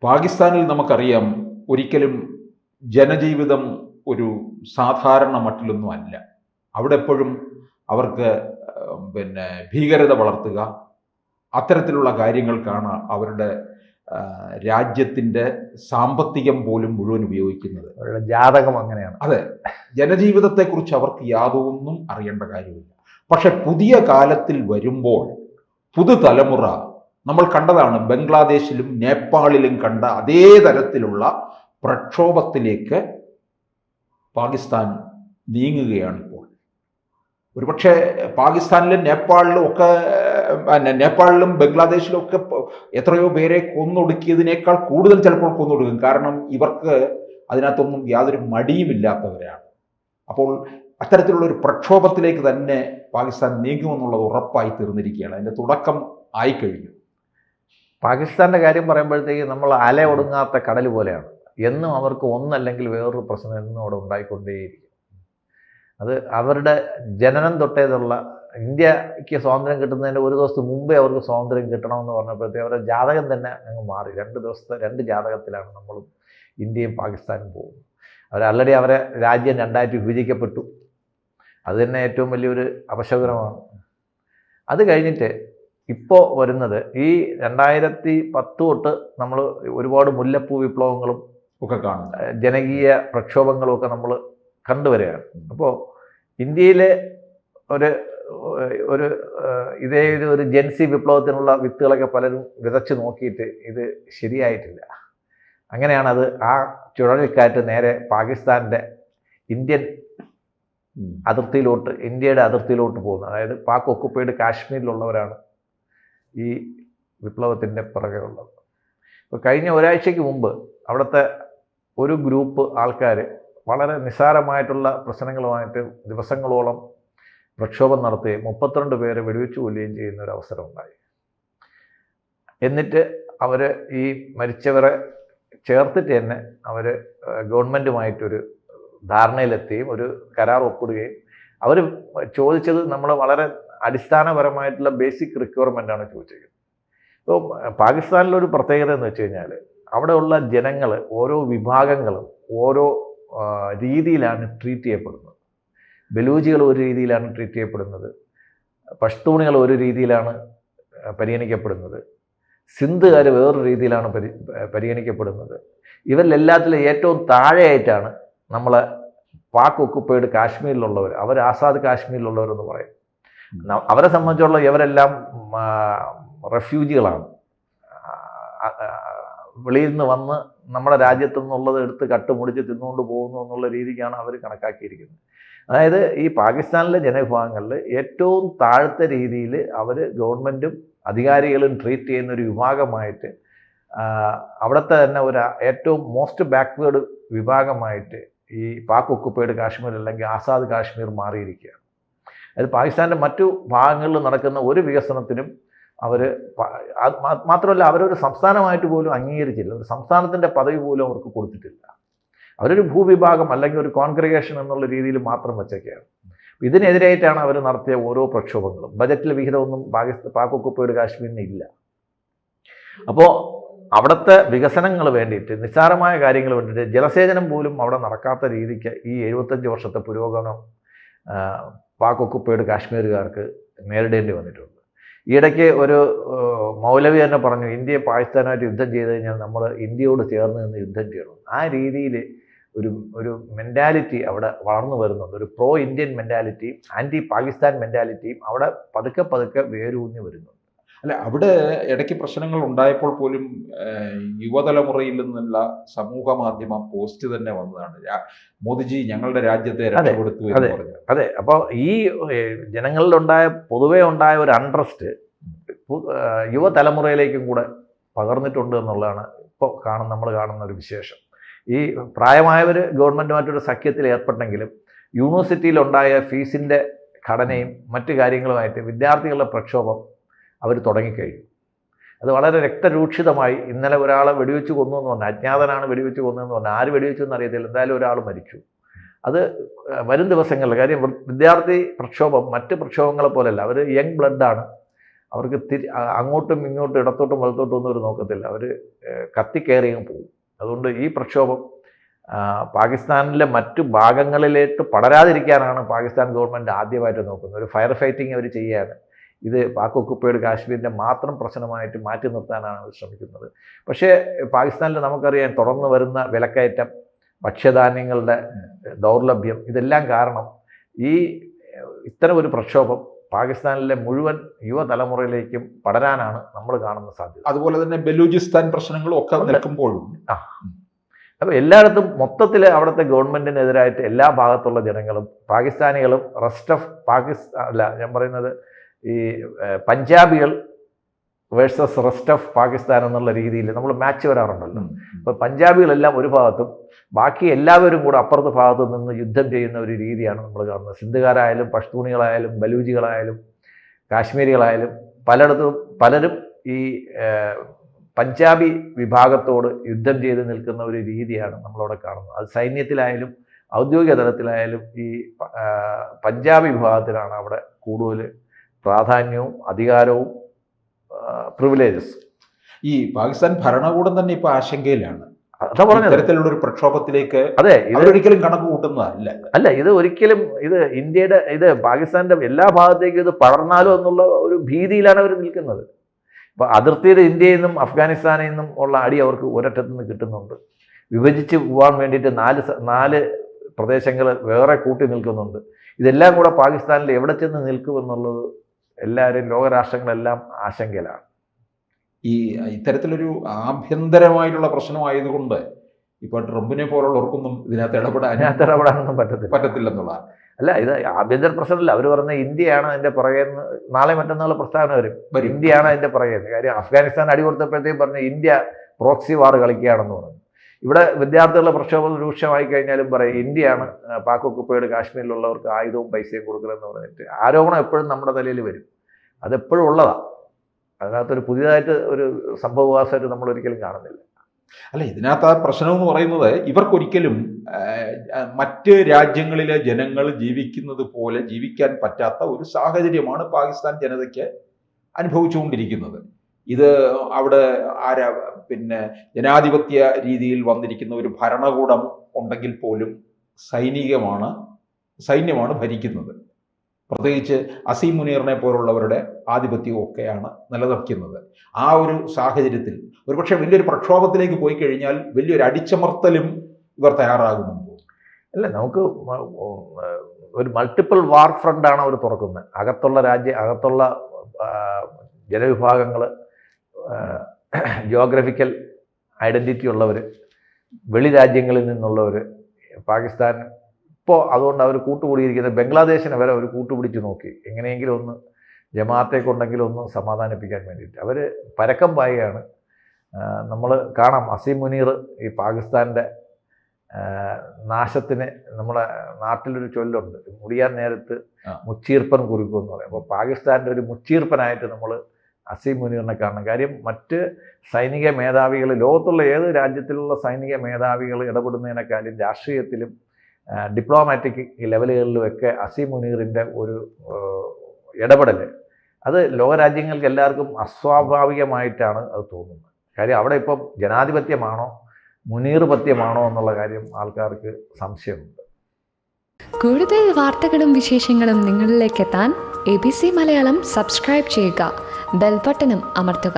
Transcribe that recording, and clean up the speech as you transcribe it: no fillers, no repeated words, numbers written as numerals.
പാകിസ്ഥാനിൽ നമുക്കറിയാം ഒരിക്കലും ജനജീവിതം ഒരു സാധാരണ മട്ടിലൊന്നും അല്ല. അവിടെ എപ്പോഴും അവർക്ക് ഭീകരത വളർത്തുക, അത്തരത്തിലുള്ള കാര്യങ്ങൾക്കാണ് അവരുടെ രാജ്യത്തിൻ്റെ സാമ്പത്തികം പോലും മുഴുവൻ ഉപയോഗിക്കുന്നത്. അവരുടെ ജാതകം അങ്ങനെയാണ്. അതെ, ജനജീവിതത്തെക്കുറിച്ച് അവർക്ക് യാതൊന്നും അറിയേണ്ട കാര്യമില്ല. പക്ഷെ പുതിയ കാലത്തിൽ വരുമ്പോൾ പുതുതലമുറ നമ്മൾ കണ്ടതാണ്, ബംഗ്ലാദേശിലും നേപ്പാളിലും കണ്ട അതേ തരത്തിലുള്ള പ്രക്ഷോഭത്തിലേക്ക് പാകിസ്ഥാൻ നീങ്ങുകയാണിപ്പോൾ. ഒരുപക്ഷെ പാകിസ്ഥാനിലും നേപ്പാളിലും ഒക്കെ നേപ്പാളിലും ബംഗ്ലാദേശിലും ഒക്കെ എത്രയോ പേരെ കൊന്നൊടുക്കിയതിനേക്കാൾ കൂടുതൽ ചിലപ്പോൾ കൊന്നൊടുക്കും. കാരണം ഇവർക്ക് അതിനകത്തൊന്നും യാതൊരു മടിയുമില്ലാത്തവരാണ്. അപ്പോൾ അത്തരത്തിലുള്ള ഒരു പ്രക്ഷോഭത്തിലേക്ക് തന്നെ പാകിസ്ഥാൻ നീങ്ങുമെന്നുള്ളത് ഉറപ്പായി തീർന്നിരിക്കുകയാണ്. അതിൻ്റെ തുടക്കം ആയിക്കഴിഞ്ഞു. പാകിസ്ഥാൻ്റെ കാര്യം പറയുമ്പോഴത്തേക്ക് നമ്മൾ അല ഒടുങ്ങാത്ത കടൽ പോലെയാണ്. എന്നും അവർക്ക് ഒന്നല്ലെങ്കിൽ വേറൊരു പ്രശ്നം എന്നും അവിടെ ഉണ്ടായിക്കൊണ്ടേയിരിക്കും. അത് അവരുടെ ജനനം തൊട്ടേതുള്ള ഇന്ത്യക്ക് സ്വാതന്ത്ര്യം കിട്ടുന്നതിൻ്റെ ഒരു ദിവസത്തിന് മുമ്പേ അവർക്ക് സ്വാതന്ത്ര്യം കിട്ടണമെന്ന് പറഞ്ഞപ്പോഴത്തേക്ക് അവരുടെ ജാതകം തന്നെ അങ്ങ് മാറി. 2 ദിവസത്തെ 2 ജാതകത്തിലാണ് നമ്മളും ഇന്ത്യയും പാകിസ്ഥാനും പോകുന്നത്. അവരെ അവരെ രാജ്യം 2ആയിട്ട് വിഭജിക്കപ്പെട്ടു. അത് തന്നെ ഏറ്റവും വലിയൊരു അപശകുനമാണ്. അത് കഴിഞ്ഞിട്ട് ഇപ്പോൾ വരുന്നത് ഈ 2010 തൊട്ട് നമ്മൾ ഒരുപാട് മുല്ലപ്പൂ വിപ്ലവങ്ങളും ഒക്കെ കാണും, ജനകീയ പ്രക്ഷോഭങ്ങളും ഒക്കെ നമ്മൾ കണ്ടുവരികയാണ്. അപ്പോൾ ഇന്ത്യയിലെ ഒരു ഇതേ ഒരു ജെൻസി വിപ്ലവത്തിനുള്ള വിത്തുകളൊക്കെ പലരും വിതച്ച് നോക്കിയിട്ട് ഇത് ശരിയായിട്ടില്ല. അങ്ങനെയാണ് അത് ആ ചുഴലിക്കാറ്റ് നേരെ പാകിസ്ഥാൻ്റെ ഇന്ത്യയുടെ അതിർത്തിയിലോട്ട് പോകുന്നത്. അതായത് പാക് ഒക്കുപ്പൈഡ് കാശ്മീരിലുള്ളവരാണ് ഈ വിപ്ലവത്തിൻ്റെ പുറകെ ഉള്ളത്. ഇപ്പോൾ കഴിഞ്ഞ ഒരാഴ്ചയ്ക്ക് മുമ്പ് അവിടുത്തെ ഒരു ഗ്രൂപ്പ് ആൾക്കാർ വളരെ നിസ്സാരമായിട്ടുള്ള പ്രശ്നങ്ങളുമായിട്ട് ദിവസങ്ങളോളം പ്രക്ഷോഭം നടത്തുകയും 32 പേരെ വെടിവെച്ച് കൊല്ലുകയും ചെയ്യുന്ന ഒരു അവസരം ഉണ്ടായി. എന്നിട്ട് അവർ ഈ മരിച്ചവരെ ചേർത്തിട്ട് തന്നെ അവർ ഗവൺമെൻറ്റുമായിട്ടൊരു ധാരണയിലെത്തുകയും ഒരു കരാർ ഒപ്പിടുകയും അവർ ചോദിച്ചത് നമ്മൾ വളരെ അടിസ്ഥാനപരമായിട്ടുള്ള ബേസിക് റിക്വയർമെൻ്റാണ് ചോദിച്ചത്. ഇപ്പോൾ പാകിസ്ഥാനിലൊരു പ്രത്യേകത എന്ന് വെച്ച് കഴിഞ്ഞാൽ അവിടെയുള്ള ജനങ്ങൾ ഓരോ വിഭാഗങ്ങളും ഓരോ രീതിയിലാണ് ട്രീറ്റ് ചെയ്യപ്പെടുന്നത്. ബലൂജികൾ ഒരു രീതിയിലാണ് ട്രീറ്റ് ചെയ്യപ്പെടുന്നത്, പഷ്തൂണികൾ ഒരു രീതിയിലാണ് പരിഗണിക്കപ്പെടുന്നത്, സിന്ധുകാർ വേറൊരു രീതിയിലാണ് പരിഗണിക്കപ്പെടുന്നത്. ഇവരിലെല്ലാത്തിലും ഏറ്റവും താഴെയായിട്ടാണ് നമ്മളെ പാക് ഒക്കുപ്പൈഡ് കാശ്മീരിലുള്ളവർ, അവർ ആസാദ് കാശ്മീരിലുള്ളവരെന്ന് പറയും. അവരെ സംബന്ധിച്ചുള്ള ഇവരെല്ലാം റെഫ്യൂജികളാണ്. വെളിയിൽ നിന്ന് വന്ന് നമ്മുടെ രാജ്യത്തു നിന്നുള്ളത് എടുത്ത് കട്ടുമുടിച്ച് തിന്നുകൊണ്ട് പോകുന്നു എന്നുള്ള രീതിക്കാണ് അവർ കണക്കാക്കിയിരിക്കുന്നത്. അതായത് ഈ പാകിസ്ഥാനിലെ ജനവിഭാഗങ്ങളിൽ ഏറ്റവും താഴത്തെ രീതിയിൽ അവർ ഗവൺമെൻറ്റും അധികാരികളും ട്രീറ്റ് ചെയ്യുന്ന ഒരു വിഭാഗമായിട്ട്, അവിടുത്തെ തന്നെ ഒരു ഏറ്റവും മോസ്റ്റ് ബാക്ക്വേർഡ് വിഭാഗമായിട്ട് ഈ പാക് ഒക്കുപ്പൈഡ് കാശ്മീർ അല്ലെങ്കിൽ ആസാദ് കാശ്മീർ മാറിയിരിക്കുകയാണ്. അതായത് പാകിസ്ഥാൻ്റെ മറ്റു ഭാഗങ്ങളിൽ നടക്കുന്ന ഒരു വികസനത്തിനും അവർ മാത്രമല്ല അവരൊരു സംസ്ഥാനമായിട്ട് പോലും അംഗീകരിച്ചില്ല. ഒരു സംസ്ഥാനത്തിൻ്റെ പദവി പോലും അവർക്ക് കൊടുത്തിട്ടില്ല. അവരൊരു ഭൂവിഭാഗം അല്ലെങ്കിൽ ഒരു കോൺഗ്രിഗേഷൻ എന്നുള്ള രീതിയിൽ മാത്രം വെച്ചൊക്കെയാണ്. ഇതിനെതിരായിട്ടാണ് അവർ നടത്തിയ ഓരോ പ്രക്ഷോഭങ്ങളും. ബജറ്റിലെ വിഹിതമൊന്നും പാക് ഒക്കുപ്പൈഡ് കാശ്മീരിന് ഇല്ല. അപ്പോൾ അവിടുത്തെ വികസനങ്ങൾ വേണ്ടിയിട്ട്, നിസ്സാരമായ കാര്യങ്ങൾ വേണ്ടിയിട്ട്, ജലസേചനം പോലും അവിടെ നടക്കാത്ത രീതിക്ക് ഈ 75 വർഷത്തെ പുരോഗമനം പാക് ഒക്കുപ്പൈഡ് കാശ്മീരുകാർക്ക് നേരിടേണ്ടി വന്നിട്ടുണ്ട്. ഈയിടയ്ക്ക് ഒരു മൗലവി തന്നെ പറഞ്ഞു, ഇന്ത്യയെ പാകിസ്ഥാനുമായിട്ട് യുദ്ധം ചെയ്ത് കഴിഞ്ഞാൽ നമ്മൾ ഇന്ത്യയോട് ചേർന്ന് നിന്ന് യുദ്ധം ചെയ്യണം. ആ രീതിയിൽ ഒരു മെൻറ്റാലിറ്റി അവിടെ വളർന്നു വരുന്നുണ്ട്. ഒരു പ്രോ ഇന്ത്യൻ മെൻറ്റാലിറ്റിയും ആൻറ്റി പാകിസ്ഥാൻ മെൻറ്റാലിറ്റിയും അവിടെ പതുക്കെ വേരൂന്നി വരുന്നുണ്ട്. അല്ല, അവിടെ ഇടയ്ക്ക് പ്രശ്നങ്ങൾ ഉണ്ടായപ്പോൾ പോലും യുവതലമുറയിൽ നിന്നുള്ള സമൂഹ മാധ്യമ പോസ്റ്റ് തന്നെ വന്നതാണ്, മോദിജി ഞങ്ങളുടെ രാജ്യത്തെ രക്ഷപ്പെടുത്തു എന്ന് പറഞ്ഞു. അതെ, അപ്പോൾ ഈ ജനങ്ങളിലുണ്ടായ പൊതുവേ ഉണ്ടായ ഒരു അൺട്രസ്റ്റ് യുവതലമുറയിലേക്കും കൂടെ പകർന്നിട്ടുണ്ട് എന്നുള്ളതാണ് ഇപ്പോൾ നമ്മൾ കാണുന്ന ഒരു വിശേഷം. ഈ പ്രായമായവർ ഗവൺമെൻറ്റുമായിട്ടൊരു സഖ്യത്തിൽ ഏർപ്പെട്ടെങ്കിലും യൂണിവേഴ്സിറ്റിയിലുണ്ടായ ഫീസിൻ്റെ ഘടനയും മറ്റു കാര്യങ്ങളുമായിട്ട് വിദ്യാർത്ഥികളുടെ പ്രക്ഷോഭം അവർ തുടങ്ങിക്കഴിഞ്ഞു. അത് വളരെ രക്തരൂക്ഷിതമായി. ഇന്നലെ ഒരാളെ വെടിവെച്ച് കൊന്നു എന്ന് പറഞ്ഞാൽ, അജ്ഞാതനാണ് വെടിവെച്ച് കൊന്നതെന്ന് പറഞ്ഞാൽ, ആര് വെടിവെച്ചു എന്നറിയത്തില്ല, എന്തായാലും ഒരാൾ മരിച്ചു. അത് വരും ദിവസങ്ങളിൽ, കാര്യം വിദ്യാർത്ഥി പ്രക്ഷോഭം മറ്റ് പ്രക്ഷോഭങ്ങളെ പോലെയല്ല, അവർ യങ് ബ്ലഡാണ്. അവർക്ക് അങ്ങോട്ടും ഇങ്ങോട്ടും ഇടത്തോട്ടും വലത്തോട്ടും ഒന്നും അവർ നോക്കത്തില്ല. അവർ കത്തിക്കയറിയും പോകും. അതുകൊണ്ട് ഈ പ്രക്ഷോഭം പാകിസ്ഥാനിലെ മറ്റു ഭാഗങ്ങളിലേക്ക് പടരാതിരിക്കാനാണ് പാകിസ്ഥാൻ ഗവൺമെൻറ് ആദ്യമായിട്ട് നോക്കുന്നത്. ഒരു ഫയർ ഫൈറ്റിംഗ് അവർ ചെയ്യുകയാണ്. ഇത് പാക് ഒക്കുപ്പൈഡ് കാശ്മീരിൻ്റെ മാത്രം പ്രശ്നമായിട്ട് മാറ്റി നിർത്താനാണ് അവർ ശ്രമിക്കുന്നത്. പക്ഷേ പാകിസ്ഥാനിൽ നമുക്കറിയാം തുടർന്ന് വരുന്ന വിലക്കയറ്റം, ഭക്ഷ്യധാന്യങ്ങളുടെ ദൗർലഭ്യം, ഇതെല്ലാം കാരണം ഈ ഇത്തരം ഒരു പ്രക്ഷോഭം പാകിസ്ഥാനിലെ മുഴുവൻ യുവതലമുറയിലേക്കും പടരാനാണ് നമ്മൾ കാണുന്ന സാധ്യത. അതുപോലെ തന്നെ ബലൂചിസ്ഥാൻ പ്രശ്നങ്ങളും ഒക്കെ നിൽക്കുമ്പോഴും അപ്പോൾ എല്ലായിടത്തും മൊത്തത്തിൽ അവിടുത്തെ ഗവൺമെൻറ്റിനെതിരായിട്ട് എല്ലാ ഭാഗത്തുള്ള ജനങ്ങളും പാകിസ്ഥാനികളും റെസ്റ്റ് ഓഫ് ഞാൻ പറയുന്നത് ഈ പഞ്ചാബികൾ വേഴ്സസ് റെസ്റ്റ് ഓഫ് പാകിസ്ഥാൻ എന്നുള്ള രീതിയിൽ നമ്മൾ മാച്ച് വരാറുണ്ടല്ലോ. അപ്പോൾ പഞ്ചാബികളെല്ലാം ഒരു ഭാഗത്തും ബാക്കി എല്ലാവരും കൂടെ അപ്പുറത്തെ ഭാഗത്തു നിന്ന് യുദ്ധം ചെയ്യുന്ന ഒരു രീതിയാണ് നമ്മൾ കാണുന്നത്. സിന്ധുകാരായാലും പഷ്തൂണികളായാലും ബലൂജികളായാലും കാശ്മീരികളായാലും പലരും ഈ പഞ്ചാബി വിഭാഗത്തോട് യുദ്ധം ചെയ്ത് നിൽക്കുന്ന ഒരു രീതിയാണ് നമ്മളവിടെ കാണുന്നത്. അത് സൈന്യത്തിലായാലും ഔദ്യോഗിക തലത്തിലായാലും ഈ പഞ്ചാബി വിഭാഗത്തിനാണ് അവിടെ കൂടുതൽ പ്രാധാന്യവും അധികാരവും പ്രിവിലേജസ്. ഈ പാകിസ്ഥാൻ ഭരണകൂടം തന്നെ ഇപ്പൊ ആശങ്കയിലാണ്. അതാ പറഞ്ഞത്, ഇത്തരത്തിലുള്ള ഒരു പ്രക്ഷോഭത്തിലേക്ക് അതെ, ഇതൊരിക്കലും കണക്ക് കൂട്ടുന്നതല്ല. അല്ല, ഇത് ഒരിക്കലും ഇത് പാകിസ്ഥാന്റെ എല്ലാ ഭാഗത്തേക്കും ഇത് പടർന്നാലോ എന്നുള്ള ഒരു ഭീതിയിലാണ് അവർ നിൽക്കുന്നത്. അപ്പോൾ അതിർത്തിയിൽ ഇന്ത്യയിൽ നിന്നും അഫ്ഗാനിസ്ഥാനിൽ നിന്നും ഉള്ള അടി അവർക്ക് ഒരറ്റത്തു നിന്ന് കിട്ടുന്നുണ്ട്. വിഭജിച്ച് പോകാൻ വേണ്ടിയിട്ട് നാല് പ്രദേശങ്ങൾ വേറെ കൂട്ടി നിൽക്കുന്നുണ്ട്. ഇതെല്ലാം കൂടെ പാകിസ്ഥാനിൽ എവിടെ ചെന്ന് നിൽക്കുമെന്നുള്ളത് എല്ലാവരും ലോകരാഷ്ട്രങ്ങളെല്ലാം ആശങ്കയിലാണ്. ഇത്തരത്തിലൊരു ആഭ്യന്തരമായിട്ടുള്ള പ്രശ്നമായതുകൊണ്ട് ഇപ്പോൾ ട്രംപിനെ പോലുള്ളവർക്കൊന്നും ഇതിനകത്ത് ഇടപെടാനൊന്നും പറ്റത്തില്ലെന്നുള്ളതാണ്. അല്ല, ഇത് ആഭ്യന്തര പ്രശ്നമല്ല. അവർ പറഞ്ഞ ഇന്ത്യയാണ് അതിൻ്റെ പുറകെ നാളെ മറ്റന്നാൾ പ്രസ്താവന വരും, ഇന്ത്യയാണ് അതിൻ്റെ പുറകെ. കാര്യം അഫ്ഗാനിസ്ഥാൻ അടി കൊടുത്തപ്പോഴത്തേക്കും പറഞ്ഞു ഇന്ത്യ പ്രോക്സി വാർ കളിക്കുകയാണെന്ന് പറഞ്ഞു. ഇവിടെ വിദ്യാർത്ഥികളുടെ പ്രക്ഷോഭം രൂക്ഷമായി കഴിഞ്ഞാലും പറയും ഇന്ത്യയാണ് പാക് ഒക്കുപ്പൈഡ് കാശ്മീരിലുള്ളവർക്ക് ആയുധവും പൈസയും കൊടുക്കണമെന്ന് പറഞ്ഞിട്ട് ആരോപണം എപ്പോഴും നമ്മുടെ തലയിൽ വരും. അതെപ്പോഴും ഉള്ളതാണ്. അതിനകത്തൊരു പുതിയതായിട്ട് ഒരു സംഭവവാസമായിട്ട് നമ്മൾ ഒരിക്കലും കാണുന്നില്ല. അല്ല, ഇതിനകത്ത് ആ പ്രശ്നം എന്ന് പറയുന്നത് ഇവർക്കൊരിക്കലും മറ്റ് രാജ്യങ്ങളിലെ ജനങ്ങൾ ജീവിക്കുന്നത് പോലെ ജീവിക്കാൻ പറ്റാത്ത ഒരു സാഹചര്യമാണ് പാകിസ്ഥാൻ ജനതയ്ക്ക് അനുഭവിച്ചുകൊണ്ടിരിക്കുന്നത്. ഇത് അവിടെ ജനാധിപത്യ രീതിയിൽ വന്നിരിക്കുന്ന ഒരു ഭരണകൂടം ഉണ്ടെങ്കിൽ പോലും സൈന്യമാണ് ഭരിക്കുന്നത്. പ്രത്യേകിച്ച് അസീം മുനീറിനെ പോലുള്ളവരുടെ ആധിപത്യവും ഒക്കെയാണ് നിലനിർത്തുന്നത്. ആ ഒരു സാഹചര്യത്തിൽ ഒരുപക്ഷെ വലിയൊരു പ്രക്ഷോഭത്തിലേക്ക് പോയി കഴിഞ്ഞാൽ വലിയൊരു അടിച്ചമർത്തലും ഇവർ തയ്യാറാകുന്നുണ്ടോ? അല്ല, നമുക്ക് ഒരു മൾട്ടിപ്പിൾ വാർ ഫ്രണ്ടാണ് അവർ തുറക്കുന്നത്. അകത്തുള്ള ജനവിഭാഗങ്ങൾ, ജിയോഗ്രഫിക്കൽ ഐഡൻറ്റിറ്റി ഉള്ളവർ, വെളി രാജ്യങ്ങളിൽ നിന്നുള്ളവർ, പാകിസ്ഥാൻ ഇപ്പോൾ അതുകൊണ്ട് അവർ കൂട്ടുകൂടിയിരിക്കുന്നത് ബംഗ്ലാദേശിനെ വരെ അവർ കൂട്ടുപിടിച്ച് നോക്കി എങ്ങനെയെങ്കിലും ഒന്ന് ജമാഅത്തെ കൊണ്ടെങ്കിലും ഒന്ന് സമാധാനിപ്പിക്കാൻ വേണ്ടിയിട്ട് അവർ പരക്കം പായുകയാണ്. നമ്മൾ കാണാം അസീം മുനീർ ഈ പാകിസ്ഥാൻ്റെ നാശത്തിന്, നമ്മുടെ നാട്ടിലൊരു ചൊല്ലുണ്ട്, മുടിയാൻ നേരത്ത് മുച്ചീർപ്പൻ കുറിക്കും എന്ന് പറയും. അപ്പോൾ പാകിസ്ഥാൻ്റെ ഒരു മുച്ചീർപ്പനായിട്ട് നമ്മൾ അസീം മുനീറിനെ കാണണം. കാര്യം മറ്റ് സൈനിക മേധാവികൾ, ലോകത്തുള്ള ഏത് രാജ്യത്തിലുള്ള സൈനിക മേധാവികൾ ഇടപെടുന്നതിനേക്കാളും രാഷ്ട്രീയത്തിലും ഡിപ്ലോമാറ്റിക് ലെവലുകളിലുമൊക്കെ അസീം മുനീറിൻ്റെ ഒരു ഇടപെടൽ അത് ലോകരാജ്യങ്ങൾക്ക് എല്ലാവർക്കും അസ്വാഭാവികമായിട്ടാണ് അത് തോന്നുന്നത്. കാര്യം അവിടെ ഇപ്പം ജനാധിപത്യമാണോ മുനീർ പത്യമാണോ എന്നുള്ള കാര്യം ആൾക്കാർക്ക് സംശയമുണ്ട്. കൂടുതൽ വാർത്തകളും വിശേഷങ്ങളും നിങ്ങളിലേക്ക് എത്താൻ ABC മലയാളം സബ്സ്ക്രൈബ് ചെയ്യുക, ബെൽ ബട്ടണും അമർത്തുക.